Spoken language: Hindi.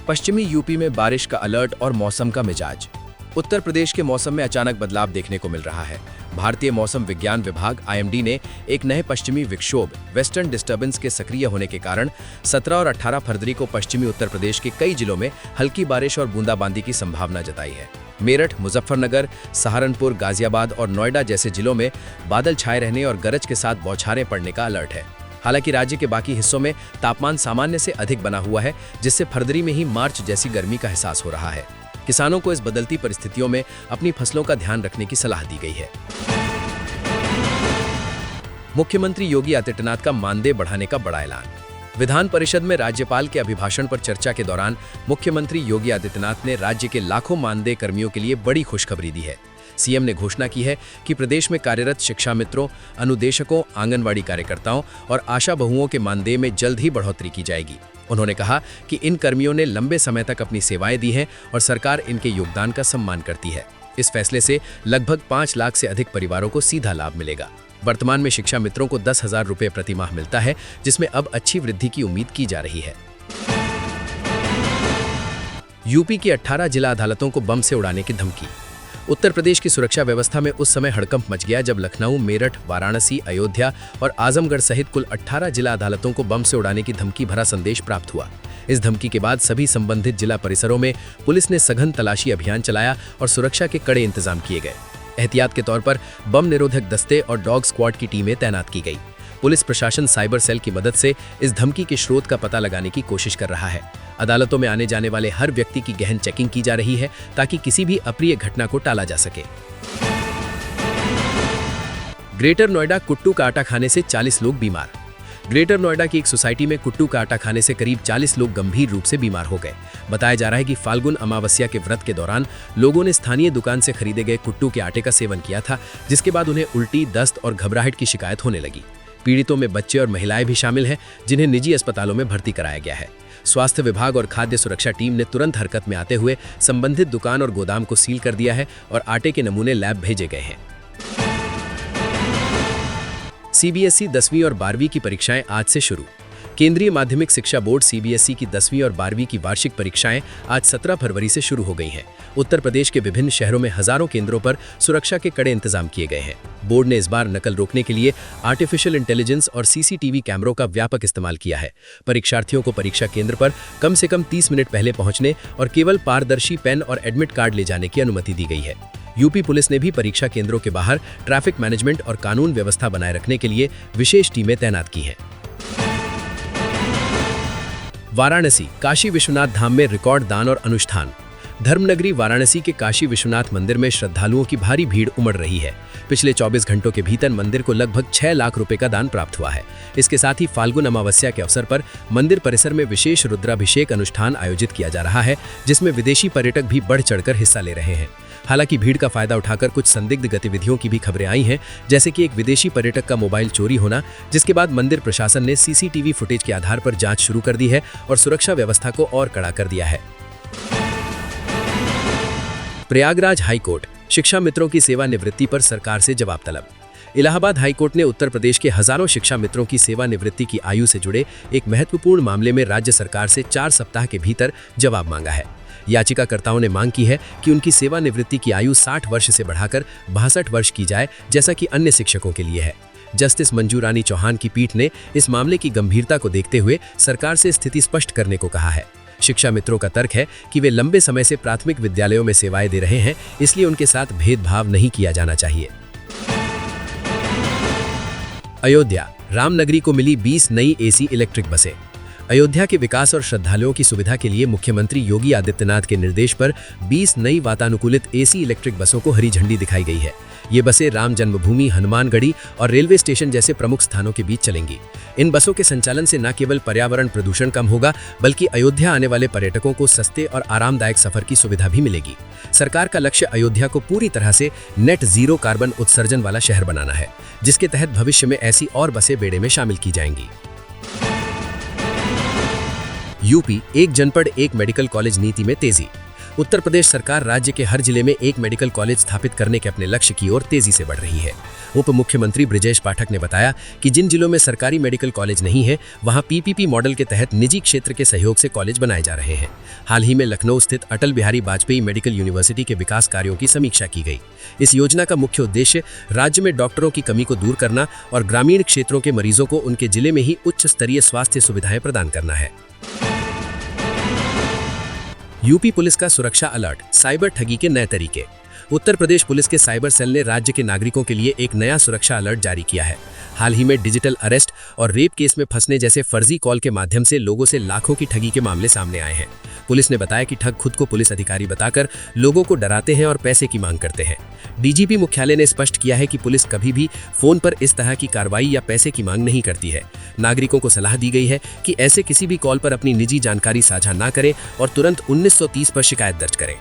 पश्चिमी यूपी में बारिश का अलर्ट और मौसम का मिजाज। उत्तर प्रदेश के मौसम में अचानक बदलाव देखने को मिल रहा है। भारतीय मौसम विज्ञान विभाग (IMD) ने एक नए पश्चिमी विक्षोभ वेस्टर्न डिस्टर्बेंस के सक्रिय होने के कारण 17 और 18 फरवरी को पश्चिमी उत्तर प्रदेश के कई जिलों में हल्की बारिश और बूंदाबांदी की संभावना जताई है। मेरठ, मुजफ्फरनगर, सहारनपुर, गाजियाबाद और नोएडा जैसे जिलों में बादल छाए रहने और गरज के साथ बौछारें पड़ने का अलर्ट है। हालांकि राज्य के बाकी हिस्सों में तापमान सामान्य से अधिक बना हुआ है, जिससे फरवरी में ही मार्च जैसी गर्मी का एहसास हो रहा है। किसानों को इस बदलती परिस्थितियों में अपनी फसलों का ध्यान रखने की सलाह दी गई है। मुख्यमंत्री योगी आदित्यनाथ का मानदेय बढ़ाने का बड़ा ऐलान। विधान परिषद में राज्यपाल के अभिभाषण पर चर्चा के दौरान मुख्यमंत्री योगी आदित्यनाथ ने राज्य के लाखों मानदेय कर्मियों के लिए बड़ी खुशखबरी दी है। सीएम ने घोषणा की है कि प्रदेश में कार्यरत शिक्षा मित्रों, अनुदेशकों, आंगनवाड़ी कार्यकर्ताओं और आशा बहुओं के मानदेय में जल्द ही बढ़ोतरी की जाएगी। उन्होंने कहा कि इन कर्मियों ने लंबे समय तक अपनी सेवाएं दी हैं और सरकार इनके योगदान का सम्मान करती है। इस फैसले से लगभग 5 लाख से अधिक परिवारों को सीधा लाभ मिलेगा। वर्तमान में शिक्षा मित्रों को 10,000 रुपये प्रति माह मिलता है, जिसमें अब अच्छी वृद्धि की उम्मीद की जा रही है। यूपी की 18 जिला अदालतों को बम से उड़ाने की धमकी। उत्तर प्रदेश की सुरक्षा व्यवस्था में उस समय हड़कंप मच गया जब लखनऊ, मेरठ, वाराणसी, अयोध्या और आजमगढ़ सहित कुल 18 जिला अदालतों को बम से उड़ाने की धमकी भरा संदेश प्राप्त हुआ। इस धमकी के बाद सभी संबंधित जिला परिसरों में पुलिस ने सघन तलाशी अभियान चलाया और सुरक्षा के कड़े इंतजाम किए गए। एहतियात के तौर पर बम निरोधक दस्ते और डॉग स्क्वाड की टीमें तैनात की गई। पुलिस प्रशासन साइबर सेल की मदद से इस धमकी के स्रोत का पता लगाने की कोशिश कर रहा है। अदालतों में आने जाने वाले हर व्यक्ति की गहन चेकिंग की जा रही है ताकि किसी भी अप्रिय घटना को टाला जा सके। ग्रेटर नोएडा कुट्टू का आटा खाने से 40 लोग बीमार। ग्रेटर नोएडा की एक सोसाइटी में कुट्टू का आटा खाने से करीब 40 लोग गंभीर रूप से बीमार हो गए। बताया जा रहा है कि फाल्गुन अमावस्या के व्रत के दौरान लोगों ने स्थानीय दुकान से खरीदे गए कुट्टू के आटे का सेवन किया था, जिसके बाद उन्हें उल्टी, दस्त और घबराहट की शिकायत होने लगी। पीड़ितों में बच्चे और महिलाएं भी शामिल हैं, जिन्हें निजी अस्पतालों में भर्ती कराया गया है। स्वास्थ्य विभाग और खाद्य सुरक्षा टीम ने तुरंत हरकत में आते हुए संबंधित दुकान और गोदाम को सील कर दिया है और आटे के नमूने लैब भेजे गए हैं। सीबीएसई 10वीं और 12वीं की परीक्षाएं आज से शुरू। केंद्रीय माध्यमिक शिक्षा बोर्ड सीबीएसई की 10वीं और 12वीं की वार्षिक परीक्षाएं आज 17 फरवरी से शुरू हो गई हैं। उत्तर प्रदेश के विभिन्न शहरों में हजारों केंद्रों पर सुरक्षा के कड़े इंतजाम किए गए हैं। बोर्ड ने इस बार नकल रोकने के लिए आर्टिफिशियल इंटेलिजेंस और सीसीटीवी कैमरों का व्यापक इस्तेमाल किया है। परीक्षार्थियों को परीक्षा केंद्र पर कम से कम 30 मिनट पहले पहुंचने और केवल पारदर्शी पेन और एडमिट कार्ड ले जाने की अनुमति दी गई है। यूपी पुलिस ने भी परीक्षा केंद्रों के बाहर ट्रैफिक मैनेजमेंट और कानून व्यवस्था बनाए रखने के लिए विशेष टीमें तैनात की हैं। वाराणसी, काशी विश्वनाथ धाम में रिकॉर्ड दान और अनुष्ठान। धर्मनगरी वाराणसी के काशी विश्वनाथ मंदिर में श्रद्धालुओं की भारी भीड़ उमड़ रही है। पिछले 24 घंटों के भीतर मंदिर को लगभग 6 लाख रुपए का दान प्राप्त हुआ है। इसके साथ ही फाल्गुन अमावस्या के अवसर पर मंदिर परिसर में विशेष रुद्राभिषेक अनुष्ठान आयोजित किया जा रहा है, जिसमें विदेशी पर्यटक भी बढ़ चढ़कर हिस्सा ले रहे हैं। हालांकि भीड़ का फायदा उठाकर कुछ संदिग्ध गतिविधियों की भी खबरें आई हैं, जैसे कि एक विदेशी पर्यटक का मोबाइल चोरी होना, जिसके बाद मंदिर प्रशासन ने सीसीटीवी फुटेज के आधार पर जांच शुरू कर दी है और सुरक्षा व्यवस्था को और कड़ा कर दिया है। प्रयागराज हाईकोर्ट, शिक्षा मित्रों की सेवानिवृत्ति पर सरकार से जवाब तलब। इलाहाबाद हाईकोर्ट ने उत्तर प्रदेश के हजारों शिक्षा मित्रों की सेवानिवृत्ति की आयु से जुड़े एक महत्वपूर्ण मामले में राज्य सरकार से 4 सप्ताह के भीतर जवाब मांगा है। याचिकाकर्ताओं ने मांग की है कि उनकी सेवानिवृत्ति की आयु 60 वर्ष से बढ़ाकर 62 वर्ष की जाए, जैसा कि अन्य शिक्षकों के लिए है। जस्टिस मंजू रानी चौहान की पीठ ने इस मामले की गंभीरता को देखते हुए सरकार से स्थिति स्पष्ट करने को कहा है। शिक्षा मित्रों का तर्क है कि वे लंबे समय से प्राथमिक विद्यालयों में सेवाएं दे रहे हैं, इसलिए उनके साथ भेदभाव नहीं किया जाना चाहिए। अयोध्या, रामनगरी को मिली 20 नई एसी इलेक्ट्रिक बसें। अयोध्या के विकास और श्रद्धालुओं की सुविधा के लिए मुख्यमंत्री योगी आदित्यनाथ के निर्देश पर 20 नई वातानुकूलित एसी इलेक्ट्रिक बसों को हरी झंडी दिखाई गई है। ये बसें राम जन्मभूमि, हनुमानगढ़ी और रेलवे स्टेशन जैसे प्रमुख स्थानों के बीच चलेंगी। इन बसों के संचालन से न केवल पर्यावरण प्रदूषण कम होगा, बल्कि अयोध्या आने वाले पर्यटकों को सस्ते और आरामदायक सफर की सुविधा भी मिलेगी। सरकार का लक्ष्य अयोध्या को पूरी तरह से नेट जीरो कार्बन उत्सर्जन वाला शहर बनाना है, जिसके तहत भविष्य में ऐसी और बसें बेड़े में शामिल की जाएंगी। यूपी, एक जनपद एक मेडिकल कॉलेज नीति में तेजी। उत्तर प्रदेश सरकार राज्य के हर जिले में एक मेडिकल कॉलेज स्थापित करने के अपने लक्ष्य की ओर तेजी से बढ़ रही है। उप मुख्यमंत्री ब्रिजेश पाठक ने बताया कि जिन जिलों में सरकारी मेडिकल कॉलेज नहीं है, वहां पीपीपी मॉडल के तहत निजी क्षेत्र के सहयोग से कॉलेज बनाए जा रहे हैं। हाल ही में लखनऊ स्थित अटल बिहारी वाजपेयी मेडिकल यूनिवर्सिटी के विकास कार्यों की समीक्षा की गई। इस योजना का मुख्य उद्देश्य राज्य में डॉक्टरों की कमी को दूर करना और ग्रामीण क्षेत्रों के मरीजों को उनके जिले में ही उच्च स्तरीय स्वास्थ्य सुविधाएं प्रदान करना है। यूपी पुलिस का सुरक्षा अलर्ट, साइबर ठगी के नए तरीके। उत्तर प्रदेश पुलिस के साइबर सेल ने राज्य के नागरिकों के लिए एक नया सुरक्षा अलर्ट जारी किया है। हाल ही में डिजिटल अरेस्ट और रेप केस में फंसने जैसे फर्जी कॉल के माध्यम से लोगों से लाखों की ठगी के मामले सामने आए हैं। पुलिस ने बताया कि ठग खुद को पुलिस अधिकारी बताकर लोगों को डराते हैं और पैसे की मांग करते हैं। डीजीपी मुख्यालय ने स्पष्ट किया है कि पुलिस कभी भी फोन पर इस तरह की कार्रवाई या पैसे की मांग नहीं करती है। नागरिकों को सलाह दी गई है कि ऐसे किसी भी कॉल पर अपनी निजी जानकारी साझा ना करें और तुरंत 1930 पर शिकायत दर्ज करें।